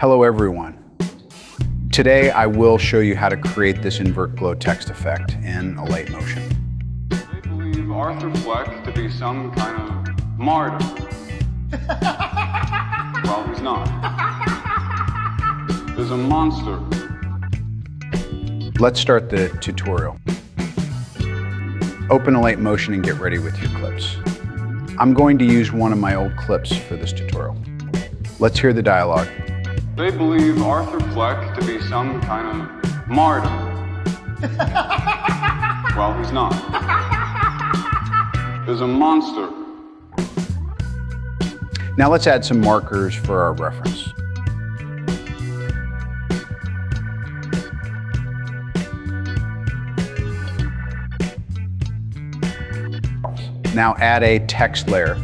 Hello everyone. Today I will show you how to create this invert glow text effect in Alight Motion. They believe Arthur Fleck to be some kind of martyr. Well, he's not. There's a monster. Let's start the tutorial. Open Alight Motion and get ready with your clips. I'm going to use one of my old clips for this tutorial. Let's hear the dialogue. They believe Arthur Fleck to be some kind of martyr. Well, he's not. There's a monster. Now let's add some markers for our reference. Now add a text layer.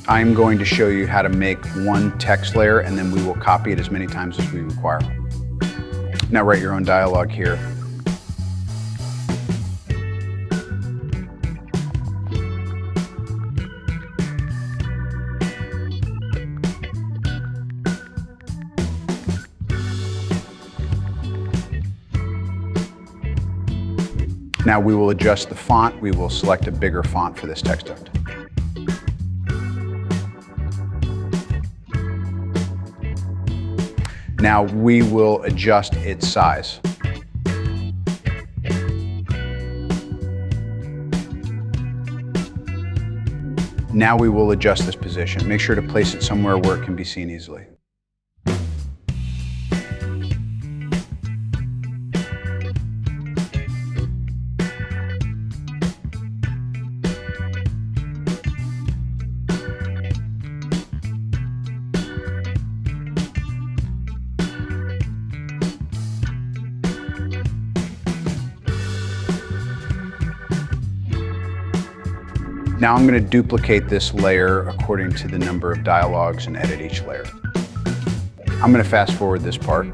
I'm going to show you how to make one text layer and then we will copy it as many times as we require. Now write your own dialogue here. Now we will adjust the font. We will select a bigger font for this text effect. Now we will adjust its size. Now we will adjust this position. Make sure to place it somewhere where it can be seen easily. Now I'm going to duplicate this layer according to the number of dialogues and edit each layer. I'm going to fast forward this part.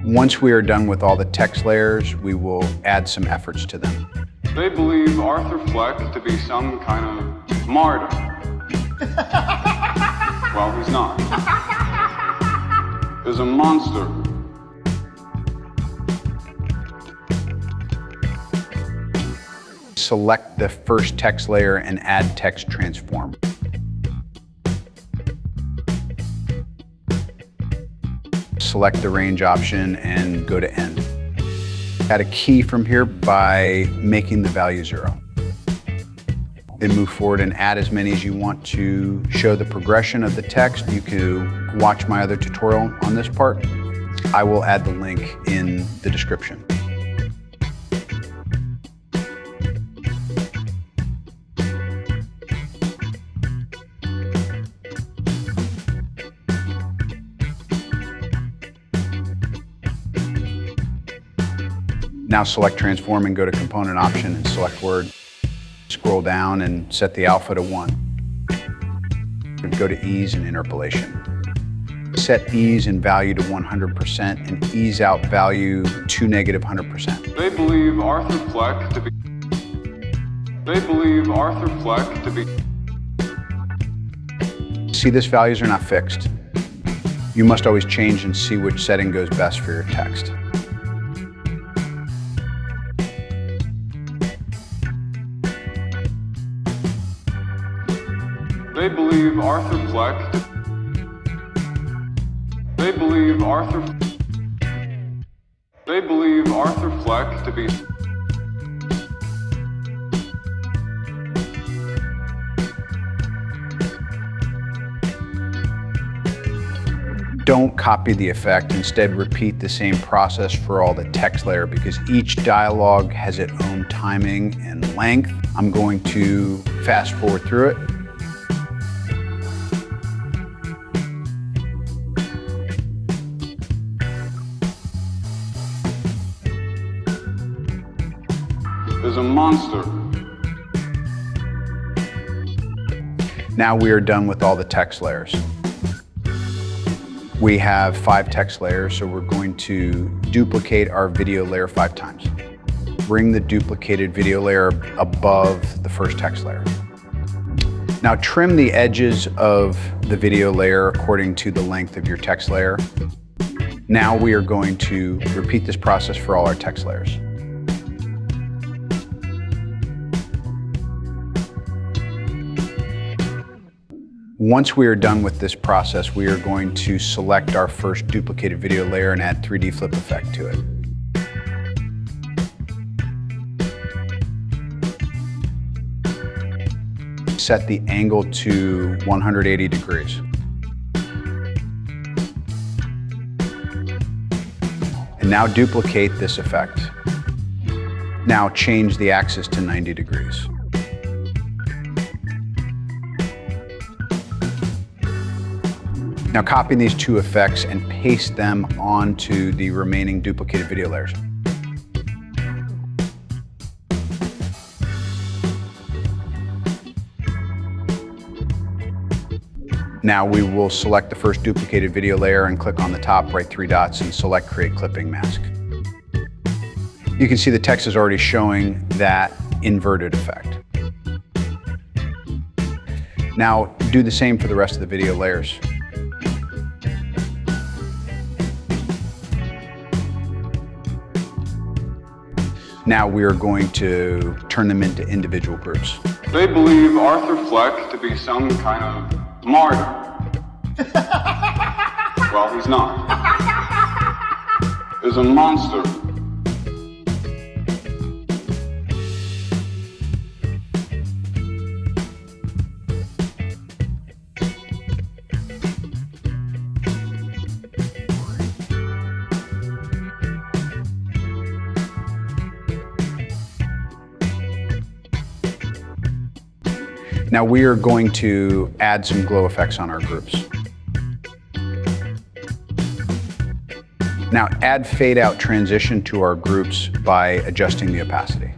Once we are done with all the text layers, we will add some efforts to them. They believe Arthur Fleck to be some kind of martyr. Well, he's not. There's a monster. Select the first text layer and add text transform. Select the range option and go to end. Add a key from here by making the value 0. Then move forward and add as many as you want to show the progression of the text. You can watch my other tutorial on this part. I will add the link in the description. Now select transform and go to component option and select word. Scroll down and set the alpha to 1. Go to ease and interpolation. Set ease and value to 100% and ease out value to -100%. They believe Arthur Fleck to be. They believe Arthur Fleck to be. See, these values are not fixed. You must always change and see which setting goes best for your text. They believe Arthur Fleck to. They believe Arthur. They believe Arthur Fleck to be. Don't copy the effect, instead repeat the same process for all the text layer because each dialogue has its own timing and length. I'm going to fast forward through it. is a monster. Now we are done with all the text layers. We have 5 text layers, so we're going to duplicate our video layer 5 times. Bring the duplicated video layer above the first text layer. Now trim the edges of the video layer according to the length of your text layer. Now we are going to repeat this process for all our text layers. Once we are done with this process, we are going to select our first duplicated video layer and add 3D flip effect to it. Set the angle to 180 degrees. And now duplicate this effect. Now change the axis to 90 degrees. Now copy these 2 effects and paste them onto the remaining duplicated video layers. Now we will select the first duplicated video layer and click on the top right 3 dots and select Create Clipping Mask. You can see the text is already showing that inverted effect. Now do the same for the rest of the video layers. Now we are going to turn them into individual groups. They believe Arthur Fleck to be some kind of martyr. Well, he's not. Is a monster. Now we are going to add some glow effects on our groups. Now add fade out transition to our groups by adjusting the opacity.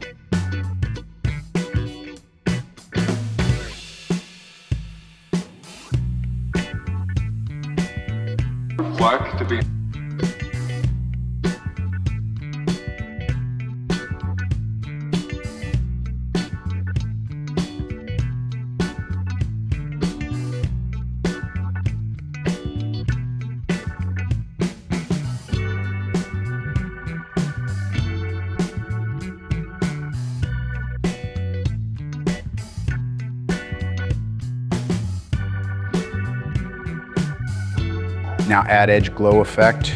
Fleck to be Now add edge glow effect.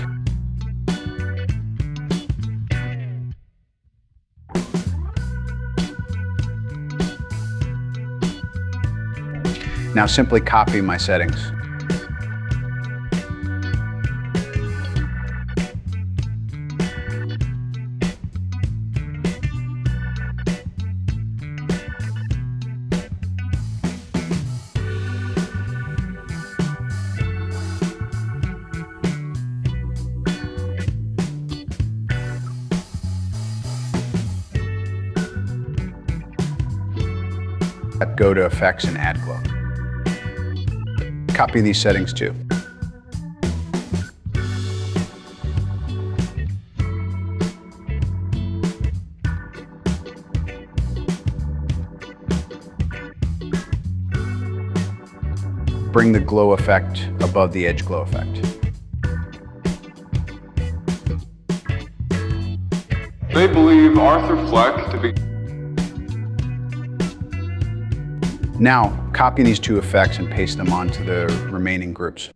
Now simply copy my settings. Go to Effects and add glow. Copy these settings too. Bring the glow effect above the edge glow effect. They believe Arthur Fleck to be Now, copy these 2 effects and paste them onto the remaining groups.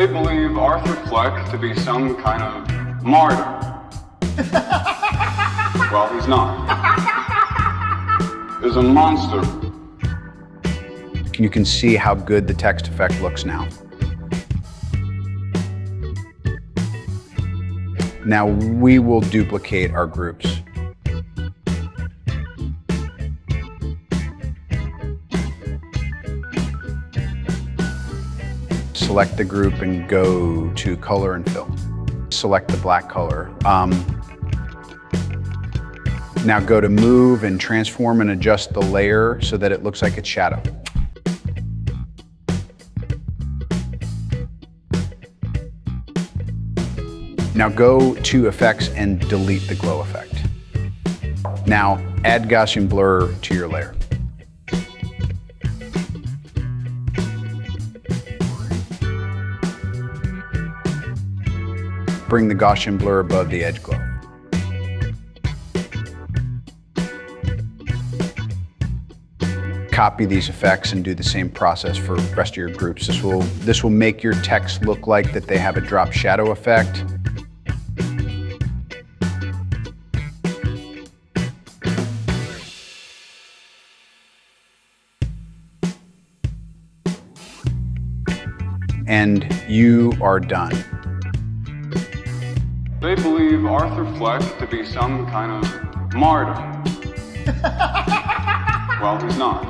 They believe Arthur Fleck to be some kind of martyr. Well, he's not. He's a monster. You can see how good the text effect looks now. Now we will duplicate our groups. Select the group and go to color and fill. Select the black color. Now go to move and transform and adjust the layer so that it looks like it's shadow. Now go to effects and delete the glow effect. Now add Gaussian blur to your layer. Bring the Gaussian blur above the edge glow. Copy these effects and do the same process for the rest of your groups. This will make your text look like that they have a drop shadow effect. And you are done. They believe Arthur Fleck to be some kind of martyr. Well, he's not.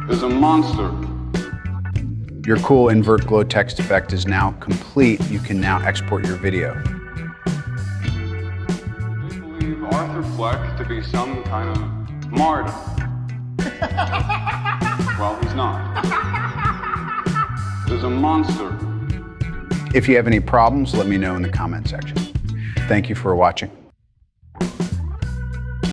He's a monster. Your cool invert glow text effect is now complete. You can now export your video. They believe Arthur Fleck to be some kind of martyr. Well, he's not. He's a monster. If you have any problems, let me know in the comment section. Thank you for watching.